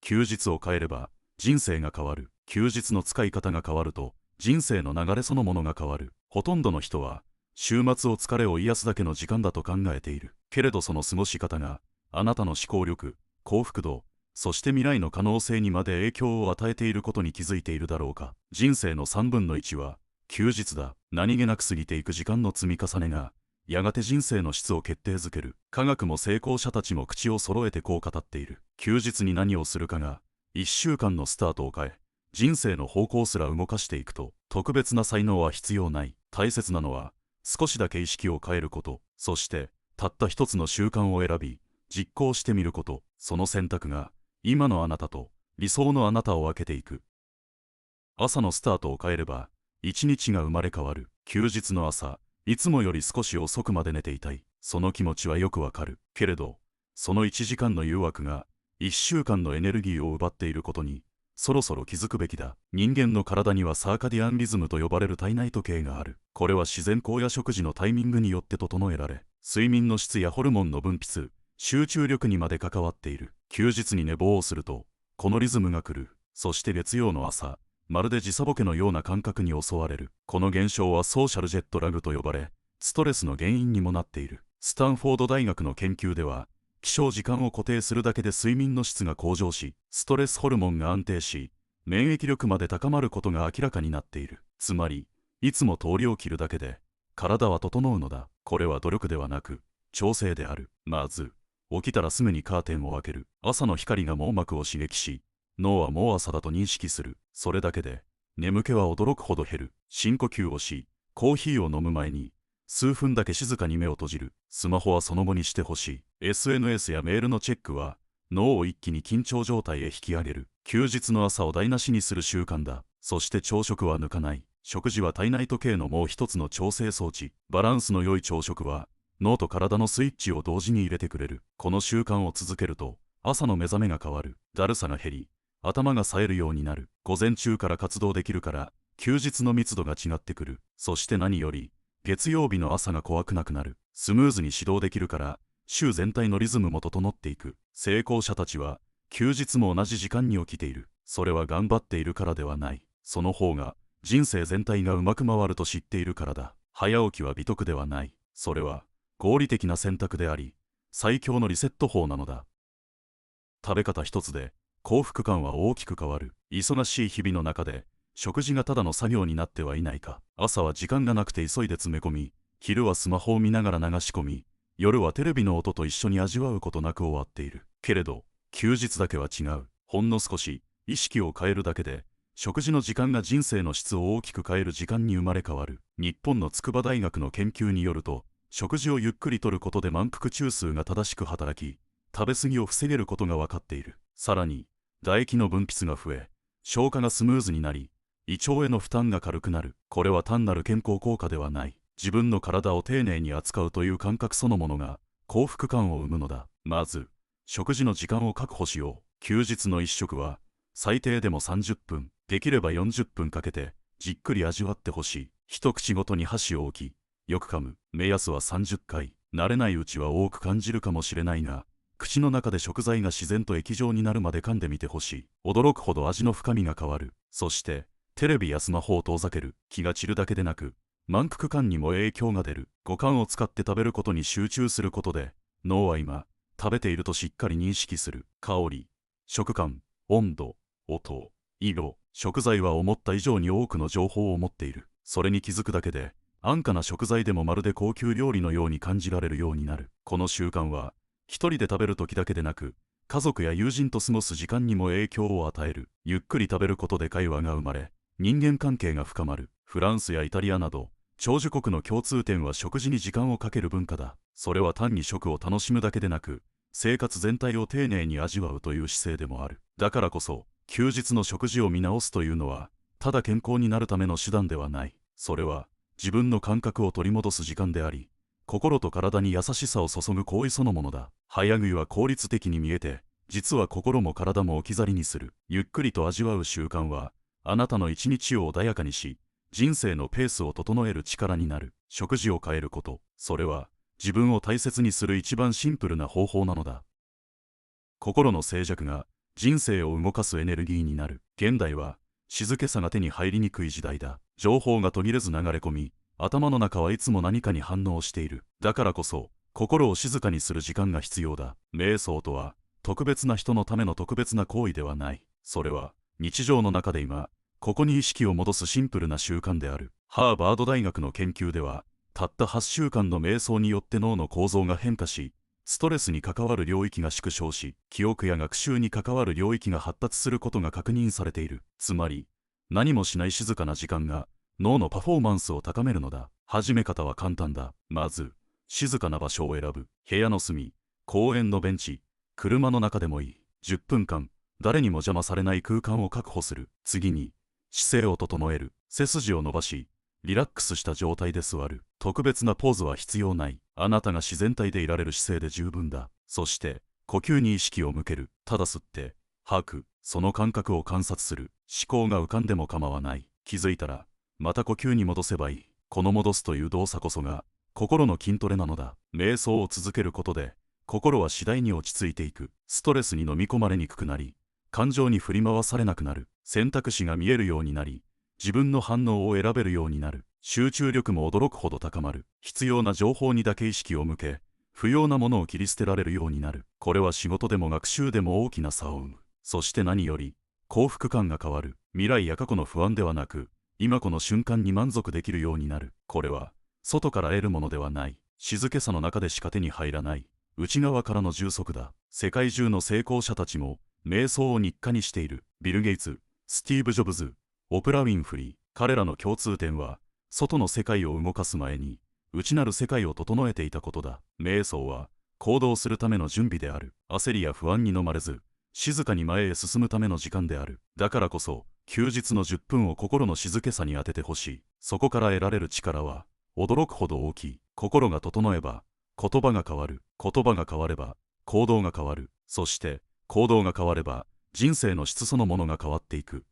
休日を変えれば人生が変わる。休日の使い方が変わると人生の流れそのものが変わる。ほとんどの人は週末を疲れを癒すだけの時間だと考えている。けれどその過ごし方があなたの思考力、幸福度、そして未来の可能性にまで影響を与えていることに気づいているだろうか。人生の3分の1は休日だ。何気なく過ぎていく時間の積み重ねがやがて人生の質を決定づける。科学も成功者たちも口を揃えてこう語っている。休日に何をするかが1週間のスタートを変え、人生の方向すら動かしていくと。特別な才能は必要ない。大切なのは少しだけ意識を変えること、そしてたった一つの習慣を選び実行してみること。その選択が今のあなたと理想のあなたを分けていく。朝のスタートを変えれば一日が生まれ変わる。休日の朝、いつもより少し遅くまで寝ていたい。その気持ちはよくわかる。けれどその1時間の誘惑が1週間のエネルギーを奪っていることにそろそろ気づくべきだ。人間の体にはサーカディアンリズムと呼ばれる体内時計がある。これは自然光や食事のタイミングによって整えられ、睡眠の質やホルモンの分泌、集中力にまで関わっている。休日に寝坊をするとこのリズムが来る。そして月曜の朝、まるで時差ボケのような感覚に襲われる。この現象はソーシャルジェットラグと呼ばれ、ストレスの原因にもなっている。スタンフォード大学の研究では起床時間を固定するだけで睡眠の質が向上し、ストレスホルモンが安定し、免疫力まで高まることが明らかになっている。つまり、いつも通りを切るだけで、体は整うのだ。これは努力ではなく、調整である。まず、起きたらすぐにカーテンを開ける。朝の光が網膜を刺激し、脳はもう朝だと認識する。それだけで、眠気は驚くほど減る。深呼吸をし、コーヒーを飲む前に、数分だけ静かに目を閉じる。スマホはその後にしてほしい。SNS やメールのチェックは脳を一気に緊張状態へ引き上げる。休日の朝を台無しにする習慣だ。そして朝食は抜かない。食事は体内時計のもう一つの調整装置。バランスの良い朝食は脳と体のスイッチを同時に入れてくれる。この習慣を続けると朝の目覚めが変わる。だるさが減り頭が冴えるようになる。午前中から活動できるから休日の密度が違ってくる。そして何より月曜日の朝が怖くなくなる。スムーズに指導できるから週全体のリズムも整っていく。成功者たちは休日も同じ時間に起きている。それは頑張っているからではない。その方が人生全体がうまく回ると知っているからだ。早起きは美徳ではない。それは合理的な選択であり最強のリセット法なのだ。食べ方一つで幸福感は大きく変わる。忙しい日々の中で食事がただの作業になってはいないか。朝は時間がなくて急いで詰め込み、昼はスマホを見ながら流し込み、夜はテレビの音と一緒に味わうことなく終わっている。けれど休日だけは違う。ほんの少し意識を変えるだけで食事の時間が人生の質を大きく変える時間に生まれ変わる。日本の筑波大学の研究によると、食事をゆっくりとることで満腹中枢が正しく働き、食べ過ぎを防げることが分かっている。さらに唾液の分泌が増え、消化がスムーズになり、胃腸への負担が軽くなる。これは単なる健康効果ではない。自分の体を丁寧に扱うという感覚そのものが幸福感を生むのだ。まず、食事の時間を確保しよう。休日の一食は最低でも30分、できれば40分かけてじっくり味わってほしい。一口ごとに箸を置き、よく噛む。目安は30回。慣れないうちは多く感じるかもしれないが、口の中で食材が自然と液状になるまで噛んでみてほしい。驚くほど味の深みが変わる。そしてテレビやスマホを遠ざける。気が散るだけでなく、満腹感にも影響が出る。五感を使って食べることに集中することで、脳は今、食べているとしっかり認識する。香り、食感、温度、音、色、食材は思った以上に多くの情報を持っている。それに気づくだけで、安価な食材でもまるで高級料理のように感じられるようになる。この習慣は、一人で食べる時だけでなく、家族や友人と過ごす時間にも影響を与える。ゆっくり食べることで会話が生まれ、人間関係が深まる。フランスやイタリアなど長寿国の共通点は食事に時間をかける文化だ。それは単に食を楽しむだけでなく、生活全体を丁寧に味わうという姿勢でもある。だからこそ休日の食事を見直すというのはただ健康になるための手段ではない。それは自分の感覚を取り戻す時間であり、心と体に優しさを注ぐ行為そのものだ。早食いは効率的に見えて、実は心も体も置き去りにする。ゆっくりと味わう習慣はあなたの一日を穏やかにし、人生のペースを整える力になる。食事を変えること、それは自分を大切にする一番シンプルな方法なのだ。心の静寂が人生を動かすエネルギーになる。現代は静けさが手に入りにくい時代だ。情報が途切れず流れ込み、頭の中はいつも何かに反応している。だからこそ心を静かにする時間が必要だ。瞑想とは特別な人のための特別な行為ではない。それは日常の中で今ここに意識を戻すシンプルな習慣である。ハーバード大学の研究では、たった8週間の瞑想によって脳の構造が変化し、ストレスに関わる領域が縮小し、記憶や学習に関わる領域が発達することが確認されている。つまり何もしない静かな時間が脳のパフォーマンスを高めるのだ。始め方は簡単だ。まず静かな場所を選ぶ。部屋の隅、公園のベンチ、車の中でもいい。10分間誰にも邪魔されない空間を確保する。次に姿勢を整える。背筋を伸ばしリラックスした状態で座る。特別なポーズは必要ない。あなたが自然体でいられる姿勢で十分だ。そして呼吸に意識を向ける。ただ吸って吐く、その感覚を観察する。思考が浮かんでも構わない。気づいたらまた呼吸に戻せばいい。この戻すという動作こそが心の筋トレなのだ。瞑想を続けることで心は次第に落ち着いていく。ストレスに飲み込まれにくくなり、感情に振り回されなくなる。選択肢が見えるようになり、自分の反応を選べるようになる。集中力も驚くほど高まる。必要な情報にだけ意識を向け、不要なものを切り捨てられるようになる。これは仕事でも学習でも大きな差を生む。そして何より幸福感が変わる。未来や過去の不安ではなく、今この瞬間に満足できるようになる。これは外から得るものではない。静けさの中でしか手に入らない内側からの充足だ。世界中の成功者たちも瞑想を日課にしている。ビル・ゲイツ、スティーブ・ジョブズ、オプラ・ウィンフリー。彼らの共通点は、外の世界を動かす前に内なる世界を整えていたことだ。瞑想は行動するための準備である。焦りや不安に飲まれず静かに前へ進むための時間である。だからこそ休日の10分を心の静けさに当ててほしい。そこから得られる力は驚くほど大きい。心が整えば言葉が変わる。言葉が変われば行動が変わる。そして行動が変われば人生の質そのものが変わっていく。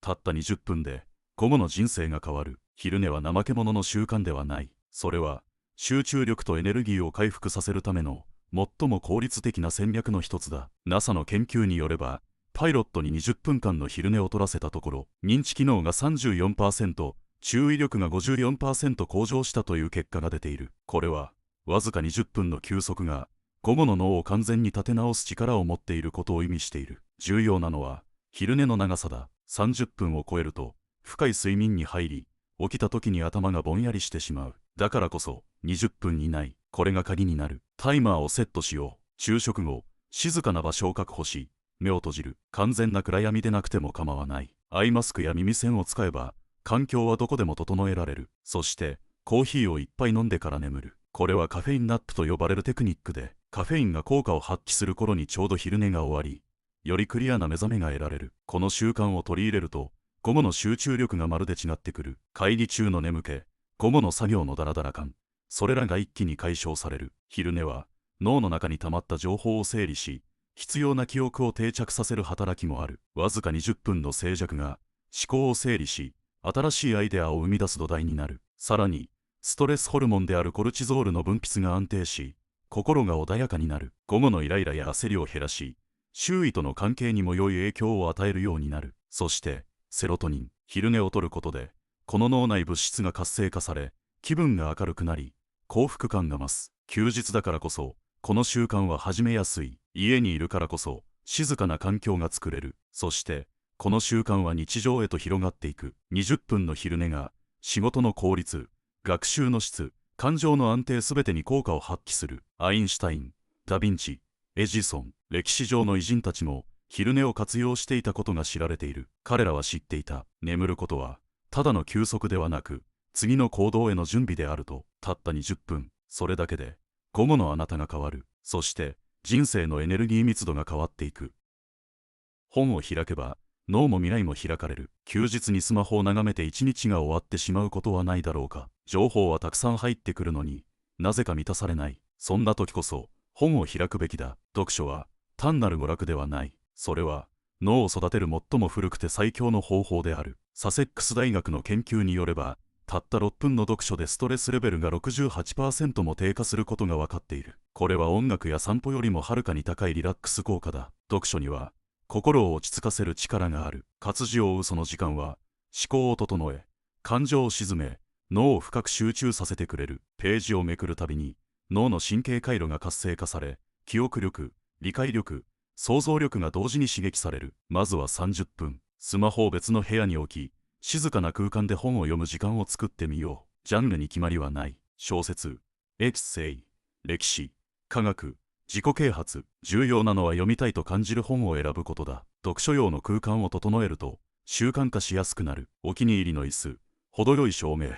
たった20分で午後の人生が変わる。昼寝は怠け者の習慣ではない。それは集中力とエネルギーを回復させるための最も効率的な戦略の一つだ。NASA の研究によれば、パイロットに20分間の昼寝を取らせたところ、認知機能が 34%、注意力が 54% 向上したという結果が出ている。これはわずか20分の休息が午後の脳を完全に立て直す力を持っていることを意味している。重要なのは昼寝の長さだ。30分を超えると深い睡眠に入り、起きた時に頭がぼんやりしてしまう。だからこそ20分以内、これが鍵になる。タイマーをセットしよう。昼食後、静かな場所を確保し目を閉じる。完全な暗闇でなくても構わない。アイマスクや耳栓を使えば環境はどこでも整えられる。そしてコーヒーを一杯飲んでから眠る。これはカフェインナップと呼ばれるテクニックで、カフェインが効果を発揮する頃にちょうど昼寝が終わり、よりクリアな目覚めが得られる。この習慣を取り入れると午後の集中力がまるで違ってくる。会議中の眠気、午後の作業のダラダラ感、それらが一気に解消される。昼寝は脳の中に溜まった情報を整理し、必要な記憶を定着させる働きもある。わずか20分の静寂が思考を整理し、新しいアイデアを生み出す土台になる。さらにストレスホルモンであるコルチゾールの分泌が安定し、心が穏やかになる。午後のイライラや焦りを減らし、周囲との関係にも良い影響を与えるようになる。そしてセロトニン、昼寝をとることでこの脳内物質が活性化され、気分が明るくなり幸福感が増す。休日だからこそこの習慣は始めやすい。家にいるからこそ静かな環境が作れる。そしてこの習慣は日常へと広がっていく。20分の昼寝が仕事の効率、学習の質、感情の安定すべてに効果を発揮する。アインシュタイン、ダ・ヴィンチ、エジソン、歴史上の偉人たちも昼寝を活用していたことが知られている。彼らは知っていた。眠ることはただの休息ではなく、次の行動への準備であると。たった20分、それだけで午後のあなたが変わる。そして人生のエネルギー密度が変わっていく。本を開けば脳も未来も開かれる。休日にスマホを眺めて一日が終わってしまうことはないだろうか。情報はたくさん入ってくるのになぜか満たされない。そんな時こそ本を開くべきだ。読書は単なる娯楽ではない。それは脳を育てる最も古くて最強の方法である。サセックス大学の研究によれば、たった6分の読書でストレスレベルが 68% も低下することが分かっている。これは音楽や散歩よりもはるかに高いリラックス効果だ。読書には心を落ち着かせる力がある。活字を追うその時間は思考を整え、感情を鎮め、脳を深く集中させてくれる。ページをめくるたびに脳の神経回路が活性化され、記憶力、理解力、想像力が同時に刺激される。まずは30分、スマホを別の部屋に置き、静かな空間で本を読む時間を作ってみよう。ジャンルに決まりはない。小説、エッセイ、歴史、科学、自己啓発。重要なのは読みたいと感じる本を選ぶことだ。読書用の空間を整えると習慣化しやすくなる。お気に入りの椅子、程よい照明、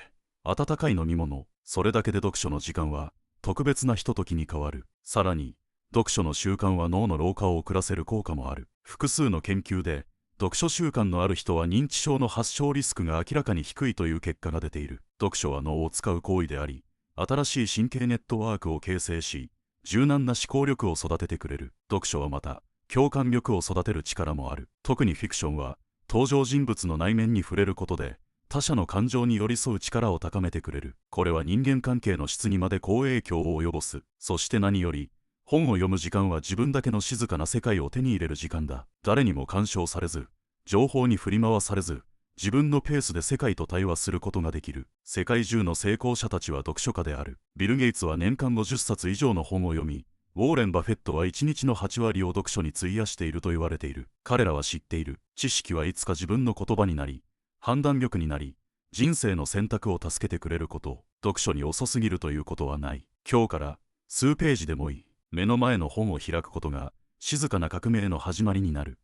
温かい飲み物、それだけで読書の時間は特別なひとときに変わる。さらに読書の習慣は脳の老化を遅らせる効果もある。複数の研究で読書習慣のある人は認知症の発症リスクが明らかに低いという結果が出ている。読書は脳を使う行為であり、新しい神経ネットワークを形成し、柔軟な思考力を育ててくれる。読書はまた共感力を育てる力もある。特にフィクションは登場人物の内面に触れることで他者の感情に寄り添う力を高めてくれる。これは人間関係の質にまで好影響を及ぼす。そして何より本を読む時間は自分だけの静かな世界を手に入れる時間だ。誰にも干渉されず、情報に振り回されず、自分のペースで世界と対話することができる。世界中の成功者たちは読書家である。ビル・ゲイツは年間50冊以上の本を読み、ウォーレン・バフェットは1日の8割を読書に費やしていると言われている。彼らは知っている。知識はいつか自分の言葉になり、判断力になり、人生の選択を助けてくれること。読書に遅すぎるということはない。今日から数ページでもいい。目の前の本を開くことが静かな革命の始まりになる。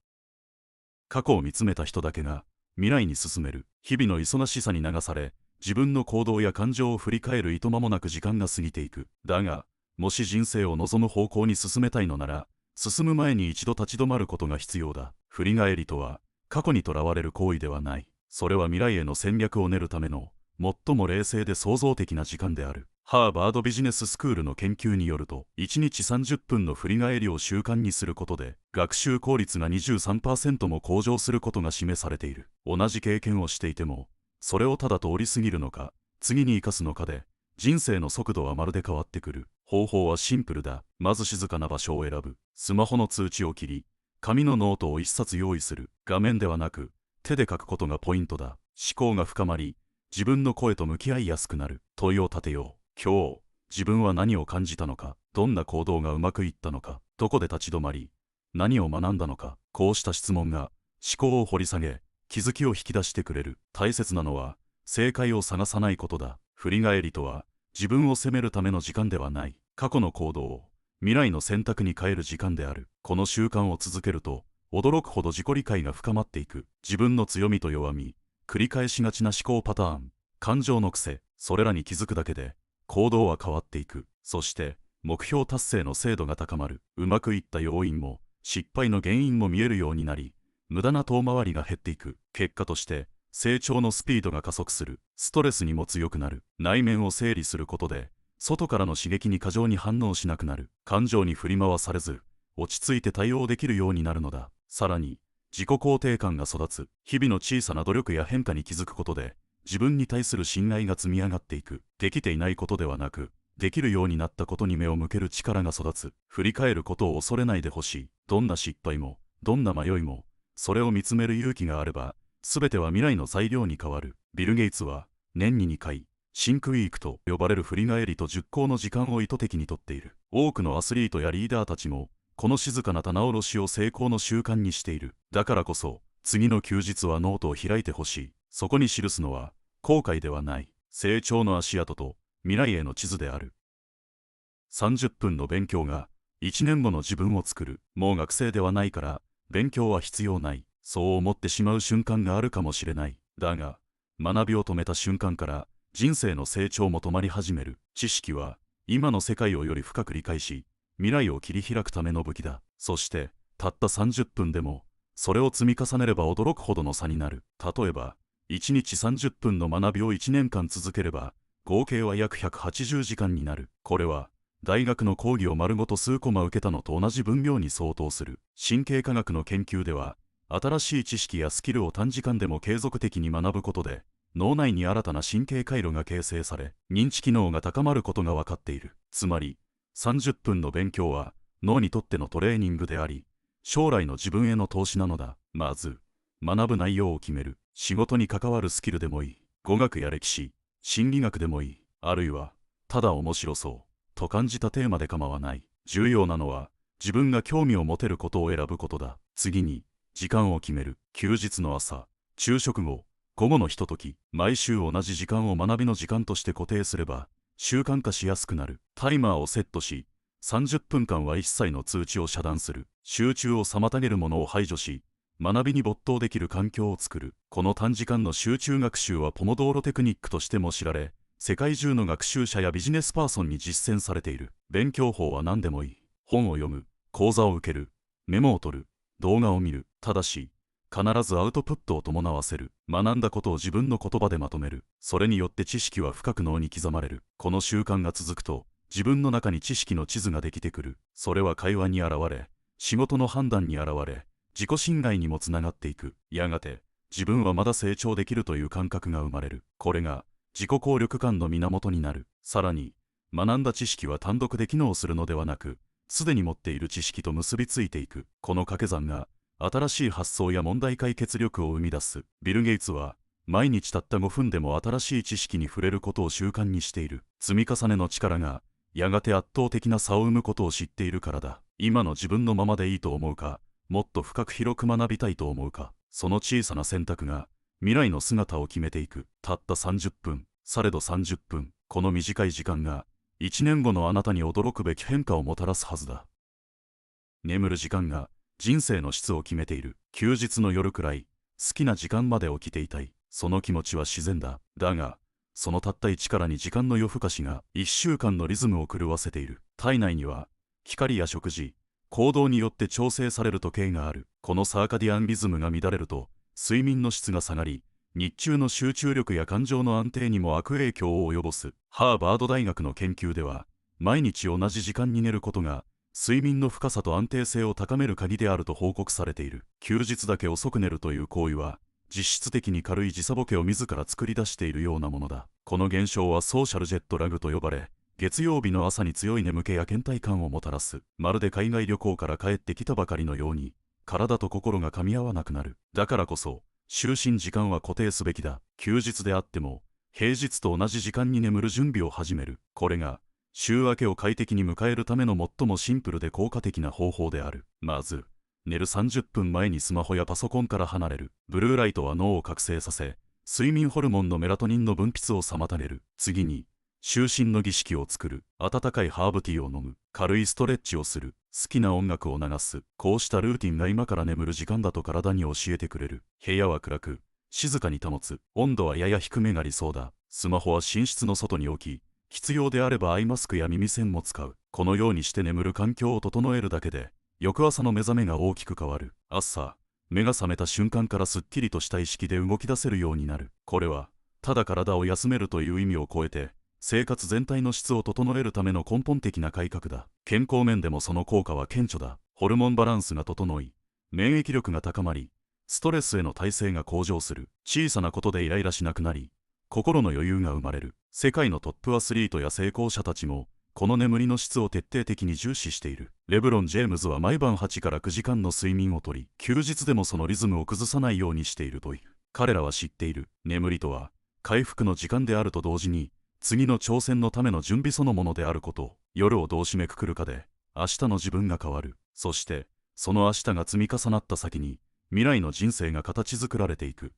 過去を見つめた人だけが未来に進める。日々の忙しさに流され、自分の行動や感情を振り返るいとまもなく時間が過ぎていく。だが、もし人生を望む方向に進めたいのなら、進む前に一度立ち止まることが必要だ。振り返りとは、過去にとらわれる行為ではない。それは未来への戦略を練るための、最も冷静で創造的な時間である。ハーバードビジネススクールの研究によると、1日30分の振り返りを習慣にすることで、学習効率が 23% も向上することが示されている。同じ経験をしていても、それをただ通り過ぎるのか、次に生かすのかで、人生の速度はまるで変わってくる。方法はシンプルだ。まず静かな場所を選ぶ。スマホの通知を切り、紙のノートを1冊用意する。画面ではなく、手で書くことがポイントだ。思考が深まり、自分の声と向き合いやすくなる。問いを立てよう。今日、自分は何を感じたのか、どんな行動がうまくいったのか、どこで立ち止まり、何を学んだのか。こうした質問が思考を掘り下げ、気づきを引き出してくれる。大切なのは、正解を探さないことだ。振り返りとは、自分を責めるための時間ではない。過去の行動を未来の選択に変える時間である。この習慣を続けると、驚くほど自己理解が深まっていく。自分の強みと弱み、繰り返しがちな思考パターン、感情の癖、それらに気づくだけで、行動は変わっていく。そして、目標達成の精度が高まる。うまくいった要因も、失敗の原因も見えるようになり、無駄な遠回りが減っていく。結果として、成長のスピードが加速する。ストレスにも強くなる。内面を整理することで、外からの刺激に過剰に反応しなくなる。感情に振り回されず、落ち着いて対応できるようになるのだ。さらに、自己肯定感が育つ。日々の小さな努力や変化に気づくことで、自分に対する信頼が積み上がっていく。できていないことではなく、できるようになったことに目を向ける力が育つ。振り返ることを恐れないでほしい。どんな失敗も、どんな迷いも、それを見つめる勇気があれば、すべては未来の材料に変わる。ビル・ゲイツは、年に2回、シンクウィークと呼ばれる振り返りと熟考の時間を意図的にとっている。多くのアスリートやリーダーたちも、この静かな棚卸しを成功の習慣にしている。だからこそ、次の休日はノートを開いてほしい。そこに記すのは、後悔ではない。成長の足跡と未来への地図である。30分の勉強が1年後の自分を作る。もう学生ではないから勉強は必要ない。そう思ってしまう瞬間があるかもしれない。だが、学びを止めた瞬間から人生の成長も止まり始める。知識は今の世界をより深く理解し、未来を切り開くための武器だ。そして、たった30分でも、それを積み重ねれば驚くほどの差になる。例えば、1日30分の学びを1年間続ければ、合計は約180時間になる。これは、大学の講義を丸ごと数コマ受けたのと同じ分量に相当する。神経科学の研究では、新しい知識やスキルを短時間でも継続的に学ぶことで、脳内に新たな神経回路が形成され、認知機能が高まることが分かっている。つまり、30分の勉強は脳にとってのトレーニングであり、将来の自分への投資なのだ。まず、学ぶ内容を決める。仕事に関わるスキルでもいい。語学や歴史、心理学でもいい。あるいは、ただ面白そうと感じたテーマで構わない。重要なのは、自分が興味を持てることを選ぶことだ。次に、時間を決める。休日の朝、昼食後、午後のひととき、毎週同じ時間を学びの時間として固定すれば、習慣化しやすくなる。タイマーをセットし、30分間は一切の通知を遮断する。集中を妨げるものを排除し、学びに没頭できる環境を作る。この短時間の集中学習はポモドーロテクニックとしても知られ、世界中の学習者やビジネスパーソンに実践されている。勉強法は何でもいい。本を読む、講座を受ける、メモを取る、動画を見る。ただし、必ずアウトプットを伴わせる。学んだことを自分の言葉でまとめる。それによって知識は深く脳に刻まれる。この習慣が続くと、自分の中に知識の地図ができてくる。それは会話に現れ、仕事の判断に現れ、自己信頼にもつながっていく。やがて、自分はまだ成長できるという感覚が生まれる。これが、自己効力感の源になる。さらに、学んだ知識は単独で機能するのではなく、すでに持っている知識と結びついていく。この掛け算が、新しい発想や問題解決力を生み出す。ビル・ゲイツは、毎日たった5分でも新しい知識に触れることを習慣にしている。積み重ねの力が、やがて圧倒的な差を生むことを知っているからだ。今の自分のままでいいと思うか、もっと深く広く学びたいと思うか。その小さな選択が、未来の姿を決めていく。たった30分、されど30分。この短い時間が、1年後のあなたに驚くべき変化をもたらすはずだ。眠る時間が、人生の質を決めている。休日の夜くらい、好きな時間まで起きていたい。その気持ちは自然だ。だが、そのたった1から2時間の夜更かしが1週間のリズムを狂わせている。体内には、光や食事、行動によって調整される時計がある。このサーカディアンリズムが乱れると、睡眠の質が下がり、日中の集中力や感情の安定にも悪影響を及ぼす。ハーバード大学の研究では、毎日同じ時間に寝ることが、睡眠の深さと安定性を高める鍵であると報告されている。休日だけ遅く寝るという行為は、実質的に軽い時差ボケを自ら作り出しているようなものだ。この現象はソーシャルジェットラグと呼ばれ、月曜日の朝に強い眠気や倦怠感をもたらす。まるで海外旅行から帰ってきたばかりのように、体と心が噛み合わなくなる。だからこそ、就寝時間は固定すべきだ。休日であっても、平日と同じ時間に眠る準備を始める。これが、週明けを快適に迎えるための最もシンプルで効果的な方法である。まず、寝る30分前にスマホやパソコンから離れる。ブルーライトは脳を覚醒させ、睡眠ホルモンのメラトニンの分泌を妨げる。次に、就寝の儀式を作る。温かいハーブティーを飲む。軽いストレッチをする。好きな音楽を流す。こうしたルーティンが今から眠る時間だと体に教えてくれる。部屋は暗く、静かに保つ。温度はやや低めが理想だ。スマホは寝室の外に置き、必要であればアイマスクや耳栓も使う。このようにして眠る環境を整えるだけで、翌朝の目覚めが大きく変わる。朝、目が覚めた瞬間からすっきりとした意識で動き出せるようになる。これは、ただ体を休めるという意味を超えて、生活全体の質を整えるための根本的な改革だ。健康面でもその効果は顕著だ。ホルモンバランスが整い、免疫力が高まり、ストレスへの耐性が向上する。小さなことでイライラしなくなり、心の余裕が生まれる。世界のトップアスリートや成功者たちも、この眠りの質を徹底的に重視している。レブロン・ジェームズは毎晩8から9時間の睡眠をとり、休日でもそのリズムを崩さないようにしているという。彼らは知っている。眠りとは、回復の時間であると同時に、次の挑戦のための準備そのものであることを。夜をどう締めくくるかで、明日の自分が変わる。そして、その明日が積み重なった先に、未来の人生が形作られていく。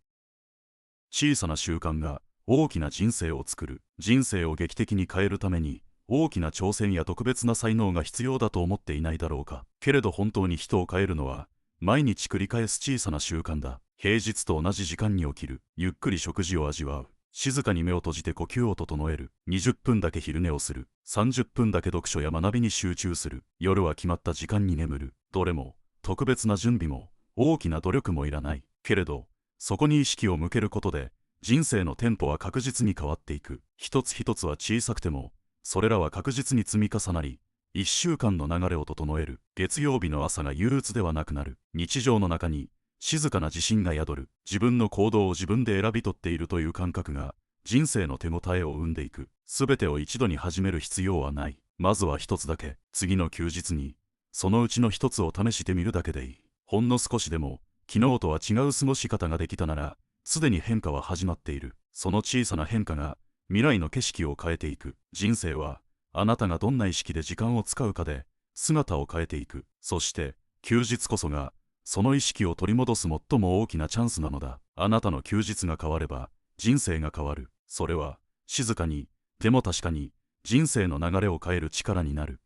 小さな習慣が、大きな人生を作る。人生を劇的に変えるために、大きな挑戦や特別な才能が必要だと思っていないだろうか。けれど本当に人を変えるのは、毎日繰り返す小さな習慣だ。平日と同じ時間に起きる。ゆっくり食事を味わう。静かに目を閉じて呼吸を整える。20分だけ昼寝をする。30分だけ読書や学びに集中する。夜は決まった時間に眠る。どれも、特別な準備も、大きな努力もいらない。けれど、そこに意識を向けることで、人生のテンポは確実に変わっていく。一つ一つは小さくても、それらは確実に積み重なり、1週間の流れを整える。月曜日の朝が憂鬱ではなくなる。日常の中に、静かな自信が宿る。自分の行動を自分で選び取っているという感覚が人生の手応えを生んでいく。すべてを一度に始める必要はない。まずは一つだけ。次の休日にそのうちの一つを試してみるだけでいい。ほんの少しでも昨日とは違う過ごし方ができたなら、すでに変化は始まっている。その小さな変化が未来の景色を変えていく。人生はあなたがどんな意識で時間を使うかで姿を変えていく。そして休日こそがその意識を取り戻す最も大きなチャンスなのだ。あなたの休日が変われば人生が変わる。それは静かにでも確かに人生の流れを変える力になる。